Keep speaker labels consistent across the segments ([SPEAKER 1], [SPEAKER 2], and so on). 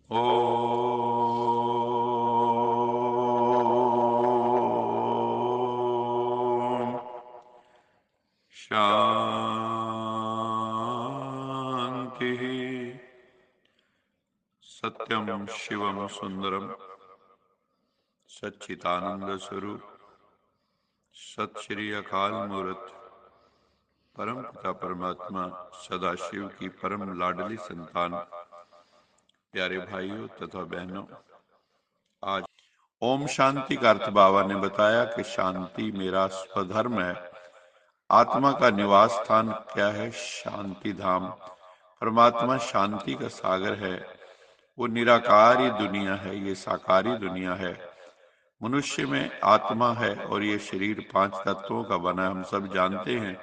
[SPEAKER 1] ओम शांति। सत्यम शिवम सुंदरम सच्चिदानंद स्वरूप सत श्री अकाल मूर्त परम पिता परमात्मा सदाशिव की परम लाडली संतान प्यारे भाइयों तथा बहनों, आज ओम शांति का अर्थ बाबा ने बताया कि शांति मेरा स्वधर्म है। आत्मा का निवास स्थान क्या है? शांति धाम। परमात्मा शांति का सागर है। वो निराकारी दुनिया है, ये साकारी दुनिया है। मनुष्य में आत्मा है और ये शरीर 5 तत्वों का बना है। हम सब जानते हैं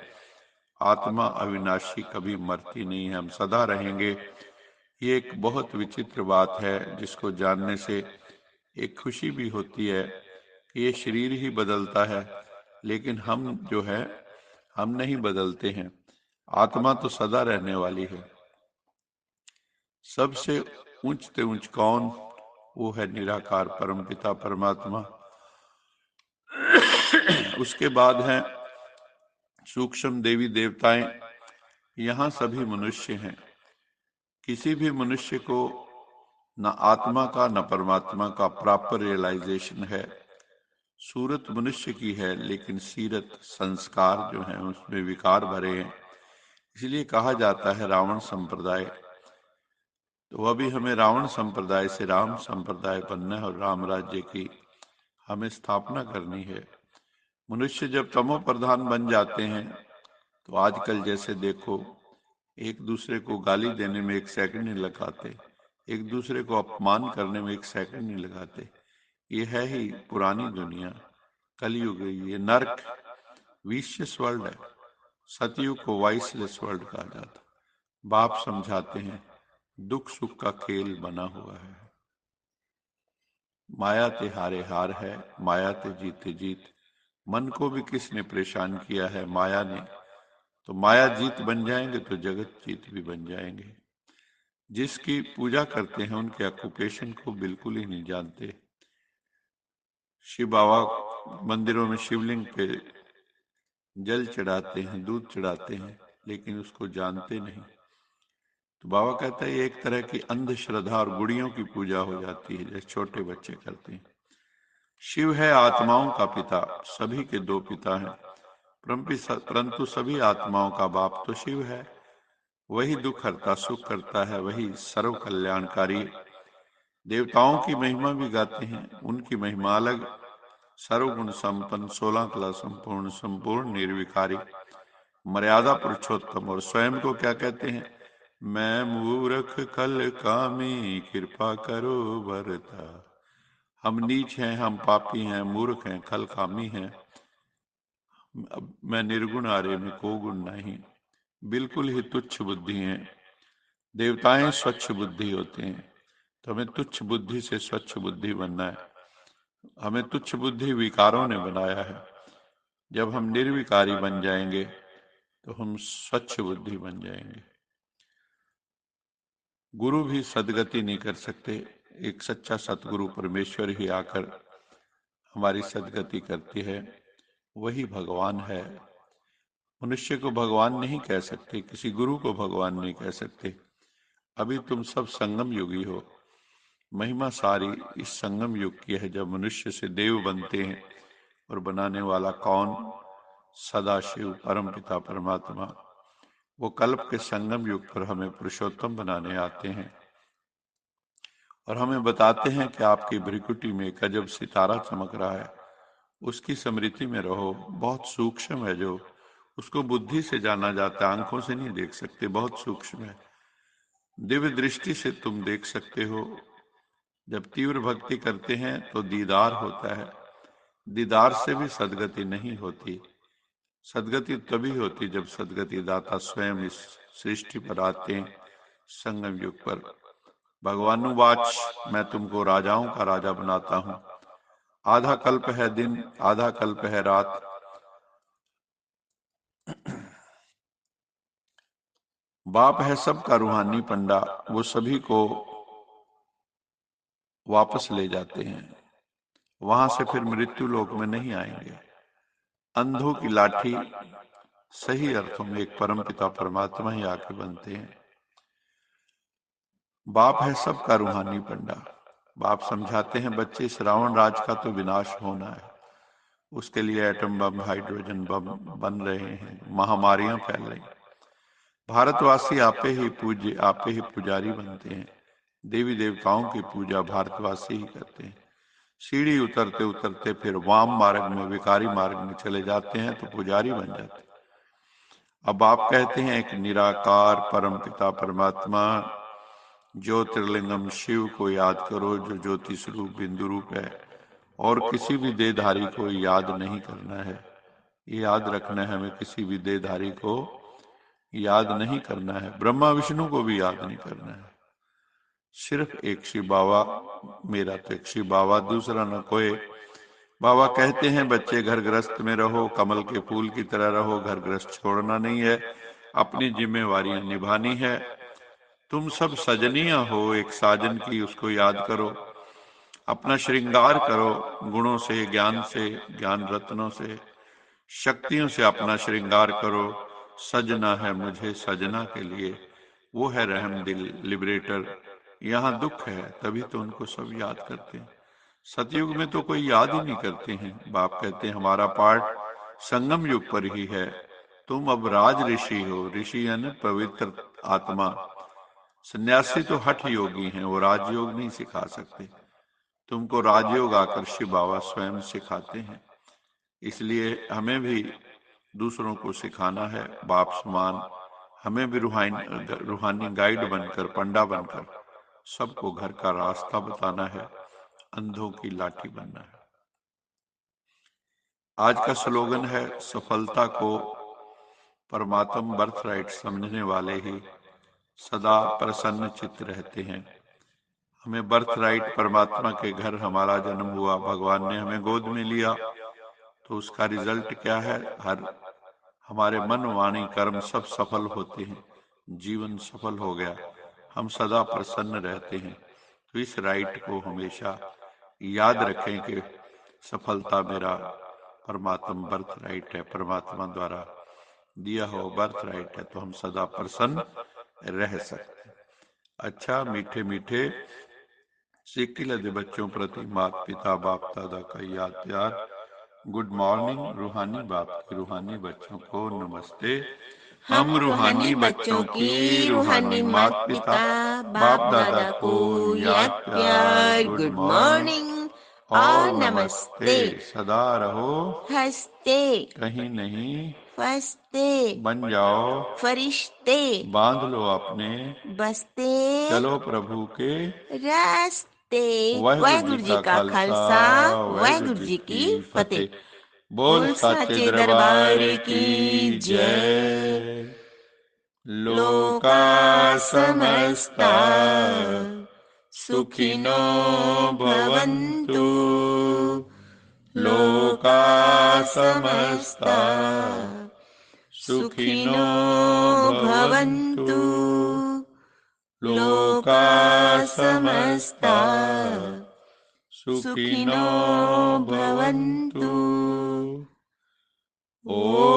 [SPEAKER 1] आत्मा अविनाशी, कभी मरती नहीं है, हम सदा रहेंगे। ये एक बहुत विचित्र बात है जिसको जानने से एक खुशी भी होती है कि ये शरीर ही बदलता है, लेकिन हम जो है हम नहीं बदलते हैं। आत्मा तो सदा रहने वाली है। सबसे ऊंच से ऊंच कौन? वो है निराकार परमपिता परमात्मा। उसके बाद है सूक्ष्म देवी देवताएं। यहाँ सभी मनुष्य हैं। किसी भी मनुष्य को न आत्मा का न परमात्मा का प्रॉपर रियलाइजेशन है। सूरत मनुष्य की है, लेकिन सीरत संस्कार जो है उसमें विकार भरे हैं। इसलिए कहा जाता है रावण संप्रदाय। तो अभी हमें रावण संप्रदाय से राम संप्रदाय बनना है और राम राज्य की हमें स्थापना करनी है। मनुष्य जब तमो प्रधान बन जाते हैं तो आजकल जैसे देखो, एक दूसरे को गाली देने में 1 सेकंड नहीं लगाते, एक दूसरे को अपमान करने में 1 सेकंड नहीं लगाते। ये है ही पुरानी दुनिया, कलयुग। ये नर्क विशियस वर्ल्ड है। सतयुग को वाइसलेस वर्ल्ड कहा जाता। बाप समझाते हैं दुख सुख का खेल बना हुआ है। माया ते हारे हार है, माया ते जीते जीत। मन को भी किसने परेशान किया है? माया ने। तो माया जीत बन जाएंगे तो जगत जीत भी बन जाएंगे। जिसकी पूजा करते हैं उनके ऑक्यूपेशन को बिल्कुल ही नहीं जानते। शिव बाबा मंदिरों में शिवलिंग पे जल चढ़ाते हैं, दूध चढ़ाते हैं, लेकिन उसको जानते नहीं। तो बाबा कहता है एक तरह की अंधश्रद्धा और गुड़ियों की पूजा हो जाती है, जैसे छोटे बच्चे करते हैं। शिव है आत्माओं का पिता, सभी के 2 पिता हैं, परंतु सभी आत्माओं का बाप तो शिव है। वही दुख हरता सुख करता है, वही सर्व कल्याणकारी। देवताओं की महिमा भी गाते हैं, उनकी महिमा अलग। सर्वगुण संपन्न, 16 कला संपूर्ण, संपूर्ण निर्विकारी, मर्यादा पुरुषोत्तम। और स्वयं को क्या कहते हैं? मैं मूर्ख कल कामी, कृपा करो भरता। हम नीच हैं, हम पापी हैं, मूर्ख हैं, खल कामी हैं। अब मैं निर्गुण आर्य में को गुण नहीं, बिल्कुल ही तुच्छ बुद्धि हैं। देवताएं स्वच्छ बुद्धि होते हैं, तो हमें तुच्छ बुद्धि से स्वच्छ बुद्धि बनना है। हमें तुच्छ बुद्धि विकारों ने बनाया है। जब हम निर्विकारी बन जाएंगे तो हम स्वच्छ बुद्धि बन जाएंगे। गुरु भी सदगति नहीं कर सकते। एक सच्चा सतगुरु परमेश्वर ही आकर हमारी सदगति करती है, वही भगवान है। मनुष्य को भगवान नहीं कह सकते, किसी गुरु को भगवान नहीं कह सकते। अभी तुम सब संगम युगी हो। महिमा सारी इस संगम युग की है, जब मनुष्य से देव बनते हैं। और बनाने वाला कौन? सदाशिव परम पिता परमात्मा। वो कल्प के संगम युग पर हमें पुरुषोत्तम बनाने आते हैं और हमें बताते हैं कि आपकी भ्रिकुटी में एक अजब सितारा चमक रहा है, उसकी स्मृति में रहो। बहुत सूक्ष्म है, जो उसको बुद्धि से जाना जाता है, आंखों से नहीं देख सकते, बहुत सूक्ष्म है। दिव्य दृष्टि से तुम देख सकते हो। जब तीव्र भक्ति करते हैं तो दीदार होता है। दीदार से भी सदगति नहीं होती। सदगति तभी होती जब सदगति दाता स्वयं इस सृष्टि पर आते हैं, संगम युग पर। भगवानुवाच, मैं तुमको राजाओं का राजा बनाता हूं। आधा कल्प है दिन, आधा कल्प है रात। बाप है सबका रूहानी पंडा, वो सभी को वापस ले जाते हैं, वहां से फिर मृत्यु लोक में नहीं आएंगे। अंधों की लाठी सही अर्थों में एक परमपिता परमात्मा ही आके बनते हैं। बाप है सबका रूहानी पंडा। बाप समझाते हैं बच्चे, इस रावण राज का तो विनाश होना है, उसके लिए एटम बम, हाइड्रोजन बम बन रहे हैं, महामारियां फैल रही। भारतवासी आपे ही पूज्य, आपे ही पुजारी बनते हैं। देवी देवताओं की पूजा भारतवासी ही करते हैं। सीढ़ी उतरते उतरते फिर वाम मार्ग में, विकारी मार्ग में चले जाते हैं तो पुजारी बन जाते हैं। अब आप कहते हैं एक निराकार परमपिता परमात्मा ज्योतिर्लिंगम शिव को याद करो, जो ज्योति स्वरूप बिंदु रूप है, और किसी भी देहधारी को याद नहीं करना है। ये याद रखना है हमें, किसी भी देहधारी को याद नहीं करना है, ब्रह्मा विष्णु को भी याद नहीं करना है। सिर्फ एक शिव बाबा, मेरा तो एक शिव बाबा, दूसरा न कोई। बाबा कहते हैं बच्चे घर गृहस्थ में रहो, कमल के फूल की तरह रहो, घर गृहस्थ छोड़ना नहीं है, अपनी जिम्मेवारियां निभानी है। तुम सब सजनियां हो एक साजन की, उसको याद करो, अपना श्रृंगार करो, गुणों से, ज्ञान से, ज्ञान रत्नों से, शक्तियों से अपना श्रृंगार करो। सजना है मुझे सजना के लिए, वो है रहम दिल लिबरेटर। यहाँ दुख है तभी तो उनको सब याद करते हैं। सतयुग में तो कोई याद ही नहीं करते हैं। बाप कहते हैं हमारा पाठ संगम युग पर ही है। तुम अब राज ऋषि हो, ऋषि यानी पवित्र आत्मा। सन्यासी तो हठ योगी हैं, वो राजयोग नहीं सिखा सकते। तुमको राजयोग आकर शिव बाबा स्वयं सिखाते हैं। इसलिए हमें भी दूसरों को सिखाना है बाप समान। हमें भी रूहानी गाइड बनकर, पंडा बनकर सबको घर का रास्ता बताना है, अंधों की लाठी बनना है। आज का स्लोगन है, सफलता को परमात्म बर्थ राइट समझने वाले ही सदा प्रसन्न चित्त रहते हैं। हमें बर्थ राइट, परमात्मा के घर हमारा जन्म हुआ, भगवान ने हमें गोद में लिया, तो उसका रिजल्ट क्या है? हमारे मन, वाणी, कर्म सब सफल होते हैं, जीवन सफल हो गया, हम सदा प्रसन्न रहते हैं। तो इस राइट को हमेशा याद रखें कि सफलता मेरा परमात्मा बर्थ राइट है, परमात्मा द्वारा दिया हो बर्थ राइट है, तो हम सदा प्रसन्न रह सकते हैं। अच्छा, मीठे मीठे सिक्की लदे बच्चों प्रति माता पिता बाप दादा का याद प्यार। Good morning. रूहानी बाप के रूहानी बच्चों को नमस्ते। हम रूहानी बच्चों की रूहानी माता पिता बाप दादा को याद प्यार। गुड मॉर्निंग और नमस्ते। सदा रहो
[SPEAKER 2] हंसते,
[SPEAKER 1] कहीं नहीं
[SPEAKER 2] फंसते,
[SPEAKER 1] बन जाओ
[SPEAKER 2] फरिश्ते,
[SPEAKER 1] बांध लो अपने
[SPEAKER 2] बसते
[SPEAKER 1] चलो प्रभु के
[SPEAKER 2] रास्ते।
[SPEAKER 1] वाहिगुरु जी का खालसा, वाहिगुरु जी की फतेह। बोल साचे दरबार की जय। लोका समस्ता सुखिनो भवन्तु, लोका समस्ता सुखिनो भवन्तु, लोका समस्ता सुखिनो भवन्तु। ओम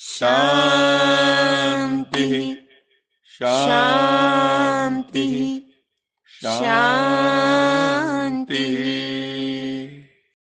[SPEAKER 1] शांति शांति शांति।